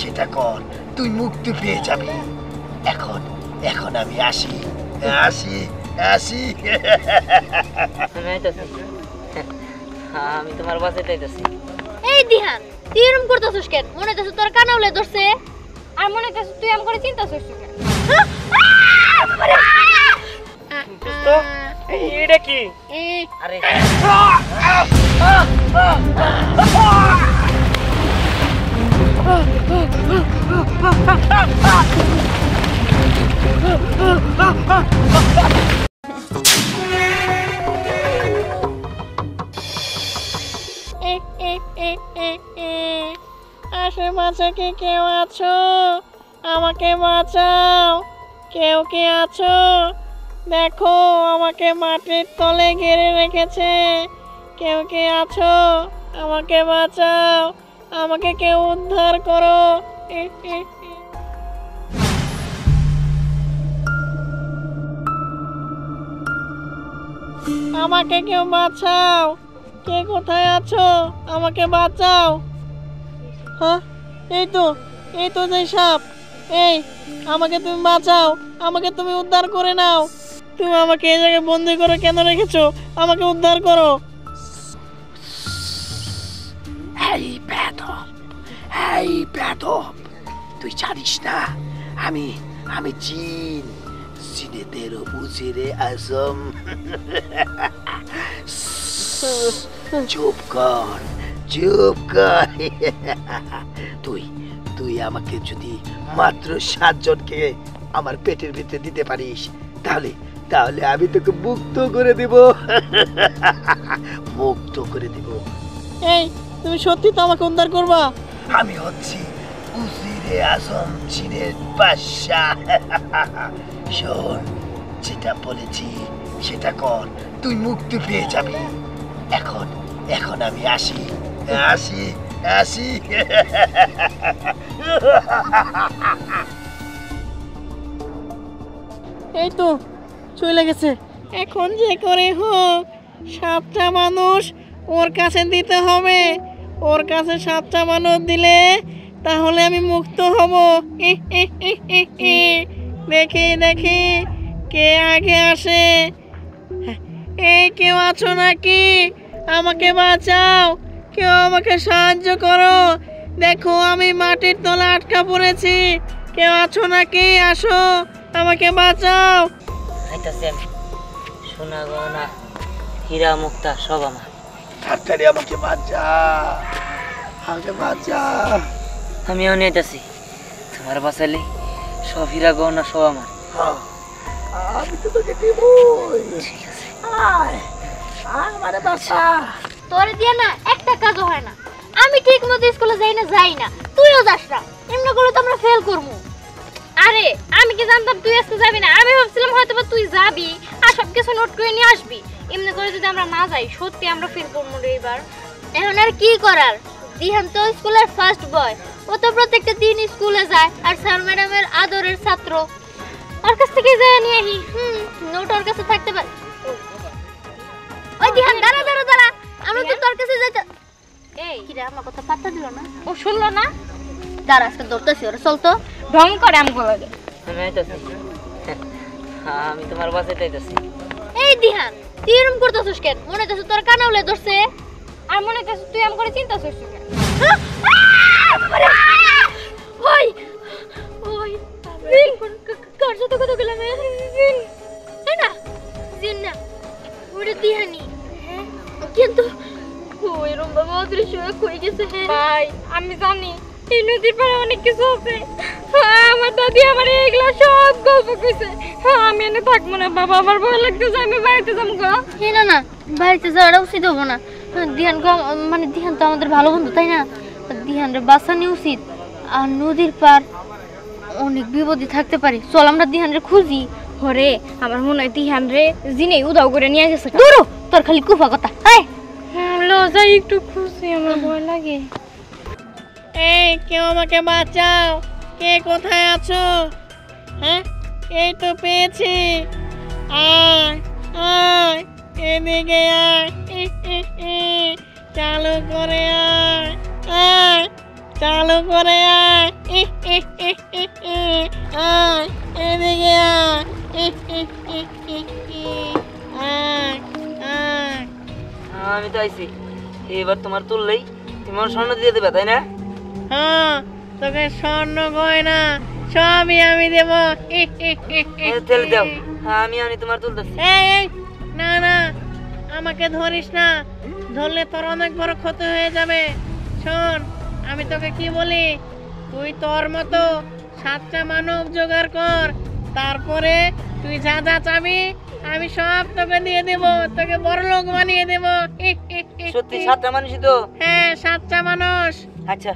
সেটা কর, তুই মুক্তি পেয়ে যাবি। এখন এখন আমি আসি আসি আসি। আমি তোমার বাসায় যাইতেছি। এই দিহান, তুই এরকম করতেছিস কেন? মনে হচ্ছে তোর কানাউলে ধরছে, আর মনে হচ্ছে তুই আম করে চিন্তা করছিস কেন? তো এটা কি? আরে আশেপাশে কি কেউ আছো? আমাকে বাঁচাও, কেউ কি আছো? দেখো আমাকে মাটির তলে ঘিরে রেখেছে, কেউ কি আছো? আমাকে বাঁচাও, আমাকে কেউ উদ্ধার করো। আমাকে কেউ বাঁচাও, কে কোথায় আছো? আমাকে বাঁচাও। হ্যাঁ, এই তো যে সাপ। এই, আমাকে তুমি বাঁচাও, আমাকে তুমি উদ্ধার করে নাও। তুমি আমাকে এই জায়গায় বন্দি করে কেন রেখেছো? আমাকে উদ্ধার করো। এই বেদব, তুই জানিস না আমি জিনেদের উজিরে আজম। চুপ কর। তুই আমাকে যদি মাত্র 7 জনকে আমার পেটের ভিতরে দিতে পারিস, তাহলে আমি তোকে মুক্ত করে দেব। মুক্ত করে দেব। এই, তুমি সত্যি তো আমাকে উদ্ধার করবা? আমি হচ্ছি উজিরে আজম, জিনের বাদশা। শোন, যেটা বলেছি সেটা কর, তুই মুক্তি পেয়ে যাবি। এখন আমি আসি আসি আসি। এই তো চলে গেছে। এখন যে করে হোক 7টা মানুষ ওর কাছে দিতে হবে। ওর কাছে 7টা মানুষ দিলে তাহলে আমি মুক্ত হব। দেখি কে আগে আসে। এই, কেউ আছো নাকি? আমাকে বাঁচাও, কেউ আমাকে সাহায্য করো। দেখো আমি মাটির তলে আটকা পড়েছি। কেউ আছো নাকি? আসো, আমাকে বাঁচাও। সোনা গয়না হীরা মুক্তা সব আমার। তাড়াতাড়ি আমাকে বাঁচা। আমিও নিতেছি। তোমার বাঁচালে সব হীরা গয়না সব আমার। আমি তো তোকে দিব। ঠিক আছে, আমারে বাঁচা। তোরে দিয়ে না একটা কাজও হয় না। আমি ঠিক মতো স্কুলে যাই না, তুইও যাস না। এমনি করলে তো আমরা ফেল করবো। আরে আমি কি জানতাম তুই আজকে যাবি না? আমি ভাবছিলাম হয়তো তুই যাবি আর সবকিছু নোট করে নিয়ে আসবি। এমনি করে যদি আমরা না যাই, সত্যি আমরা ফেল করবো রে এবার। এখন আর কি করার? দিহান তো স্কুলের ফার্স্ট বয়, ও তো প্রত্যেকটা দিন স্কুলে যায় আর স্যার ম্যাডামের আদরের ছাত্র। ওর কাছ থেকে যায় নিয়ে আহি। নোট ওর কাছে থাকতে পারে। ওই দিহান, দাঁড়া, আমরা তো তোর কাছে যাইতে। এই কি রে, আমার কথা পাত্তা দিল না? ও শুনলো না? দাঁড়া, আজকে ধরতেছি ওরা। চল তো, ঢং করে আমগো লাগে। আমি তোমার বাসায় যাইতেছি। এই দিহান, তুই এরকম করতেছিস কেন? মনে হচ্ছে তোর কানাউলে ধরছে, আর মনে হচ্ছে তুই আম করে চিন্তা করছিস কেন? ওই কার সাথে কথা বললাম? না জিন না, ওরে দিহানি। কিন্তু ওইরকম বাবা অদৃশ্য হয়ে গেছে। ভাই আমি জানি এই নদীর পাড়ে অনেক কিছু আছে। আমার দাদি আমার এগুলা সব গল্প কইছে। আমি এনে থাকবো না বাবা, আমার ভয় লাগতেছে। আমি বাড়িতে যাবো গা। না, বাড়িতে যাওয়াটা উচিত হবো না। দিহান দিহান তো আমাদের ভালো বন্ধু, তাই না? দিহানরে বাঁচানো উচিত। আর নদীর পার অনেক বিপদে থাকতে পারে। চল আমরা দিহানরে খুঁজি। হরে আমার মনে হয় দিহানরে জিনে উদাও করে নিয়ে গেছে। দূরো, তোর খালি কুফা কথা। যাই একটু খুঁজি, আমার ভয় লাগে। এই, কেউ আমাকে বাঁচাও, কে কোথায় আছো? হ্যাঁ, এই তো পেয়েছি। আয় এদিকে আয়। চালু করে আয়, চালু করে আয়। আয় এদিকে আয় আয় আমি তো আইছি, এবার তোমার তুললেই তুমি আমার স্বর্ণ দিয়ে দেবে, তাই না? হ্যাঁ তোকে স্বর্ণ গয়না সবই আমি দেব। তাহলে দাও, আমি তোমার তুলতেছি। এই না না আমাকে ধরিস না, ধরলে তোর অনেক বড় ক্ষতি হয়ে যাবে। শোন আমি তোকে কি বলি, তুই তোর মতো 7টা মানব জোগাড় কর, তারপরে তুই যা যা চাবি আমি সব তোকে দিয়ে দেব, তোকে বড় লোক বানিয়ে দেব। সত্যি 7টা মানুষই তো? হ্যাঁ 7টা মানুষ। আচ্ছা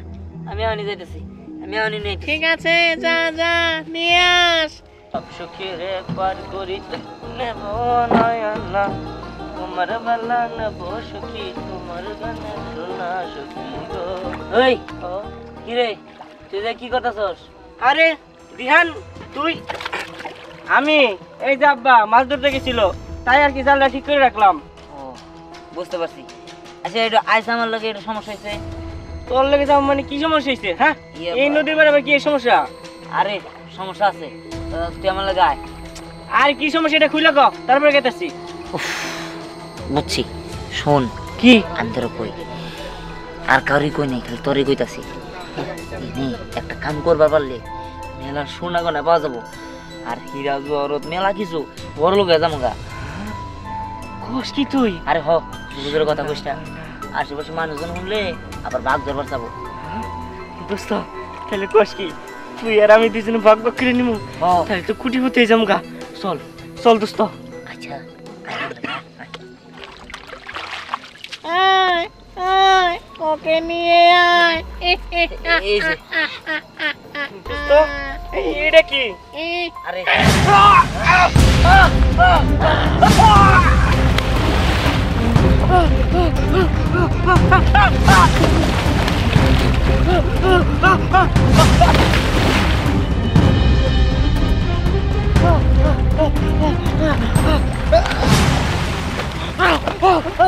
আমি যাইতেছি, আমি নেই। ঠিক আছে যা যা নিয়ে আস। সব সুখের একবার করিতে নেব নয়না, তোমার বেলা নেব সুখী, তোমার গানে শোনা সুখী গো। ওই কি রে, তুই যে কি করতেছস? আরে দিহান তুই, আমি এই যে আব্বা মাছ ধরতে গেছিল, তাই আর কি জালটা ঠিক করে রাখলাম। ও বুঝতে পারছি। আচ্ছা এটা আইস আমার লাগে এটা সমস্যা হয়েছে। তোর লেগে যাও মানে কি সমস্যা হয়েছে? হ্যাঁ ইয়ে এই বাবা। নদীর পাড়ে আবার কি এই সমস্যা? আরে সমস্যা আছে, তুই আমার লাগে আয়। আর কি সমস্যা এটা খুলে কও, তারপরে গেতেছি। বুঝছি, শোন কি আমি তোর কই, আর কাউরি কই নাই, খালি তোরই কইতাছি। একটা কাম করবার পারলে মেলা সোনা গয়না পাওয়া যাবো, আর হীরা জহরত মেলা কিছু বড় লোক হয়ে যাবো গা। কোস কি তুই? আরে হ বুঝের কথা কইস না, আশেপাশে মানুষজন শুনলে আবার বাঘ ধরবার যাবো। দোস্ত তাহলে কোস কি, তুই আর আমি দুজনে ভাগ ভাগ করে নিমু, তাহলে তো কুটি হতে যাম গা। চল চল দোস্ত। আচ্ছা আয় আয় ওকে নিয়ে আয়। এই যে দোস্ত এটা কি? আরে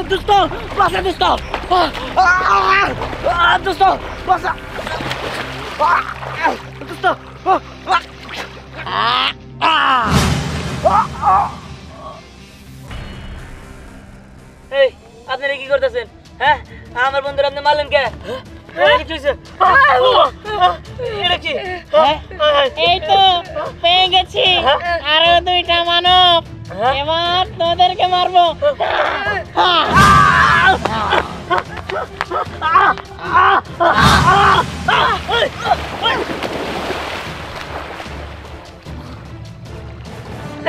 দোস্ত বাসা, দোস্ত দোস্ত বাসা, দোস্ত এই আপনারা কি করতেছেন? হ্যাঁ আমার বন্ধুরা আপনি মারলেন কে? এটা কি? এই তো পেয়ে গেছি আরো 2টা মানব, এবার তোদেরকে মারবো।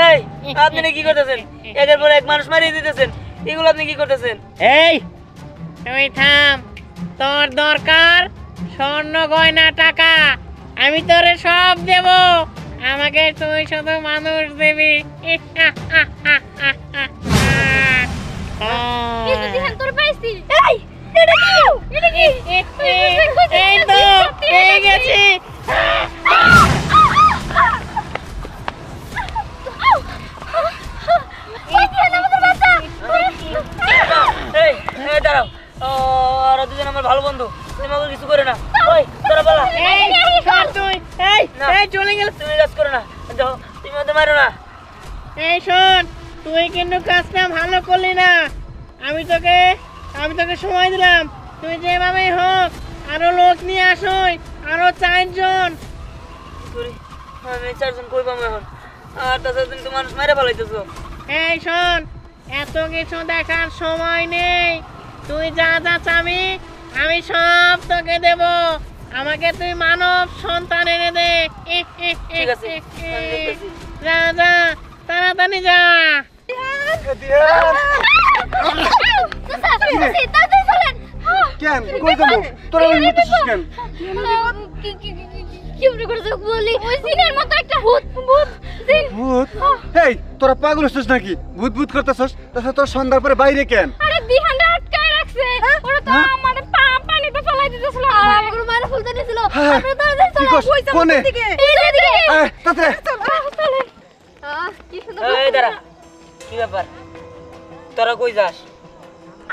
এই আপনারা কি করতেছেন? একের পর এক মানুষ মারিয়ে দিতেছেন, এগুলো আপনি কি করতেছেন? এই তুই থাম, তোর দরকার স্বর্ণ গয়না টাকা, আমি তোরে সব দেব, আমাকে তুই শুধু মানুষ দিবি। এই যে দিহান তোর পাইছি। এই এটা কি? এটা কি? এই তো পেয়ে গেছি। এই এই দাঁড়াও, ওরা দুজন আমার ভালো বন্ধু, তুমি আমাকে কিছু করে না। ওই তোরা বলা, এই শোন তুই, এই না। এই চলে গেল। তুমি কাজ করো না, যাও তুমি ওদের মারো না। এই শোন তুই কিন্তু কাজটা ভালো করলি না, আমি তোকে সময় দিলাম, তুই যেভাবেই হোক আরো লোক নিয়ে আসই, আরো 4 জন। আমি 4 জন কই পাবো এখন? আর তাছাড়া তুমি তো মানুষ মেরে ফেলাইতেছো। এই শোন এত কিছু দেখার সময় নেই, তুই যা যা চাবি আমি সব তোকে দেব, আমাকে তুই মানব সন্তান এনে দে। ঠিক আছে, আমি দেখতেছি। যা যা তাড়াতাড়ি যা। কেন কই যাবো? তোরা ওই মুতেছিস কেন? কি করে বলি? ওই সিনের মতো একটা ভূত সিন। ভূত? এই তোরা পাগল হচ্ছিস নাকি? ভূত ভূত করতেছস? তাছাড়া তোর সন্ধ্যার পরে বাইরে কেন? আরে দিহানটা আটকায় রাখছে, ওরা তো আমার পানিতে ফেলাই দিতেছিল আর আমাকে মারা ফেলতে দিছিল। হ্যাঁ, আমরা তাড়াতাড়ি কি চলো, করছ? কই যাবো? কোনে? দিকে এইদিকে। তাতে চলেন। কি সুন্দর। এই দাঁড়া, কি ব্যাপার? তোরা কই যাস?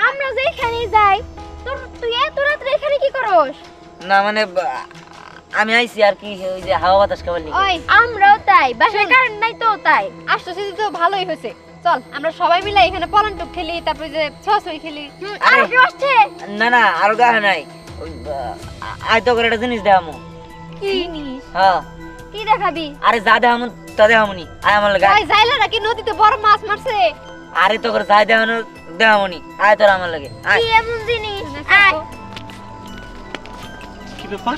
আমরা যেখানে যাই, তুই এত রাত্রে এখানে কি করস? না মানে আমি আইছি আর কি ওই যে হাওয়া বাতাস খাবার নিয়ে। ওই আমরাও তাই, বাসায় কারেন্ট নাই তো তাই। আসতেছি তো ভালোই হয়েছে। চল আমরা সবাই মিলে এখানে পলান্টুক খেলি, তারপরে যে ছছই খেলি। আর কি আসছে? না না আর গা নাই। ওই আয় তো করে একটা জিনিস দেখামু। কি জিনিস? হ্যাঁ কি দেখাবি? আরে যা দেখামু তা দেখামুনি। আয় আমার লাগা। ওই যাইলা নাকি নদীতে বড় মাছ মারছে? আরে তো করে যাই দেখানো দেখামুনি। আয় তোর আমার লাগে। আয়। কি এমন জিনিস? আয়। কি ব্যাপার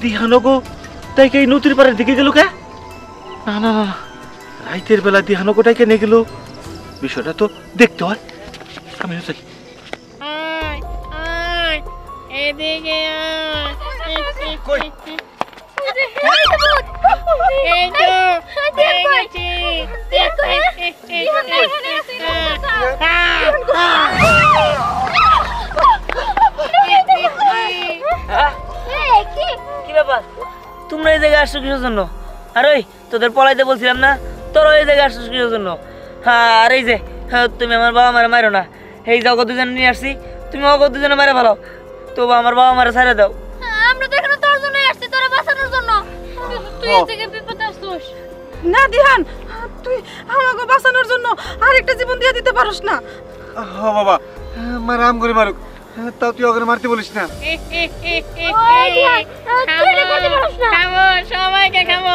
দিহানো গো তাই কে নদীর পাড়ের দিকে গেল কে? না না না রাইতের বেলা দিহানো গোটাই কেনে গেল, বিষয়টা তো দেখতে হয়। আমি যাই। আয় আয় এদিকে আয়। কই? এই তো পেয়ে গেছি। কি ব্যাপার তোমরা এই জায়গায় আসছো কিসের জন্য? আর ওই তোদের পলাইতে বলছিলাম না, তোরা এই জায়গায় আসছো কিসের জন্য? হ্যাঁ আর এই যে তুমি আমার বাবা মারা মারো না, এই যে অগত দুজনে নিয়ে আসছি, তুমি অগত দুজনে মারা ভালো, তবু আমার বাবা মারা ছাড়া দাও। আমরা তো এখানে তোর জন্য আসছি, তোরা বাঁচানোর জন্য। তুই এই থেকে বিপদে আসছিস। না দিহান, তুই আমাকে বাঁচানোর জন্য আরেকটা জীবন দিয়ে দিতে পারোস না? হ বাবা, মা রাম করে মারুক, তাও তুই ওকে মারতে বলিস না। ওই দিহান, তুই এটা করতে পারিস না। খাবো সবাইকে খাবো।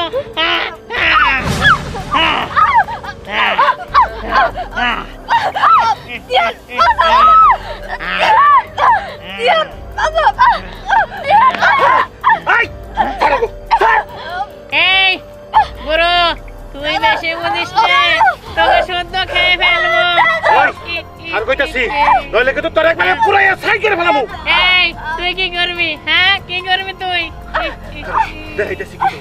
দিহান, দিহান, এই বুড়ো তুই বেশি বুঝিস না, তোকে শুদ্ধ খেয়ে ফেলবো। আর কইতাছি নইলে কিন্তু তোর একবারে পুরাইয়া ছাই করে ফেলামু। এই তুই কি করবি? হ্যাঁ কি করবি তুই? দেখাইতাছি কি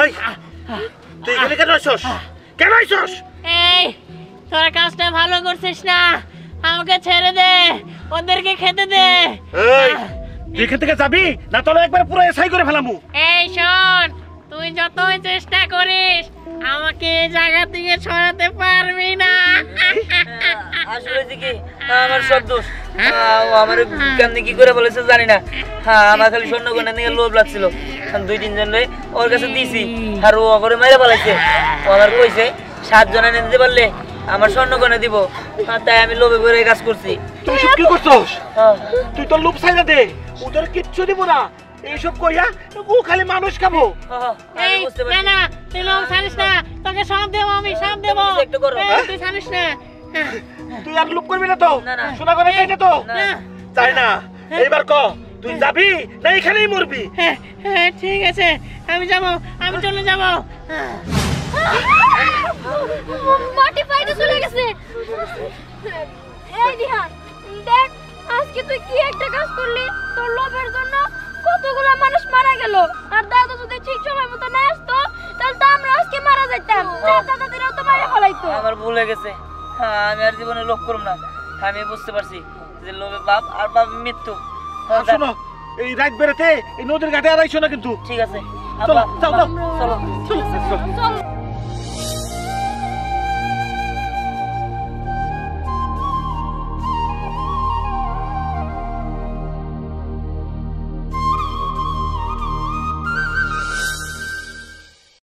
এই তুই এখানে কেন আইছস? কেন আইছস? এই তোর কাজটা ভালো করছিস না, আমাকে ছেড়ে দে, ওদেরকে খেতে দে। এই তুই এখান থেকে যাবি না তোর একবারে পুরাইয়া ছাই করে ফেলামু। এই শোন, তুই যতই চেষ্টা করিস আমাকে এই জায়গা থেকে সরাতে পারবি না। আসলে হয়েছে কি আমার সব দোষ, আমার কেমনি কি করে বলেছে জানি না। হ্যাঁ আমার খালি স্বর্ণ গয়না নিয়ে লোভ লাগছিল, 2-3 জন ওর কাছে দিয়েছি আর ও করে মেরে পালাইছে। ও আমার কইছে 7 জন এনে দিতে পারলে আমার স্বর্ণ গয়না দিব, তাই আমি লোভে পড়ে কাজ করছি। তুই সব কি করছস? হ্যাঁ। তুই তো লোভ ছাইরা দে, ওদের কিচ্ছু দিব না। এইসব কইয়া ও খালি মানুষ খাবো। এই না না তুই লোক ছাড়িস না, তোকে সব দেবো, আমি সব দেবো। একটু করো। এই, তুই ছাড়িস না। তুই আর লোভ করবি না তো? না, না। শোনা করে চাই না তো? না। চাই না। এইবার ক তুই যাবি না এখানেই মরবি? হ্যাঁ হ্যাঁ ঠিক আছে আমি যাবো, আমি চলে যাবো। মাটি পাইতে চলে গেছে। এই দিহান, দেখ আজকে তুই কি একটা কাজ করলি। তোর লোভের জন্য কতগুলো মানুষ মারা গেল, আর দাদু যদি ঠিক সময় মতো না আসতো তাহলে তো আমরা আজকে মারা যেতাম। চাচা দাদিরাও তো মারা ফেলাইতো। আমার ভুল হয়ে গেছে, হ্যাঁ আমি আর জীবনে লোভ করব না। আমি বুঝতে পারছি যে লোভে পাপ আর পাপ মৃত্যু। আর শোনো এই রাত বেড়াতে এই নদীর ঘাটে আর আইসো না কিন্তু। ঠিক আছে চলো আব্বা, যাও যাও চলো। চলো। চল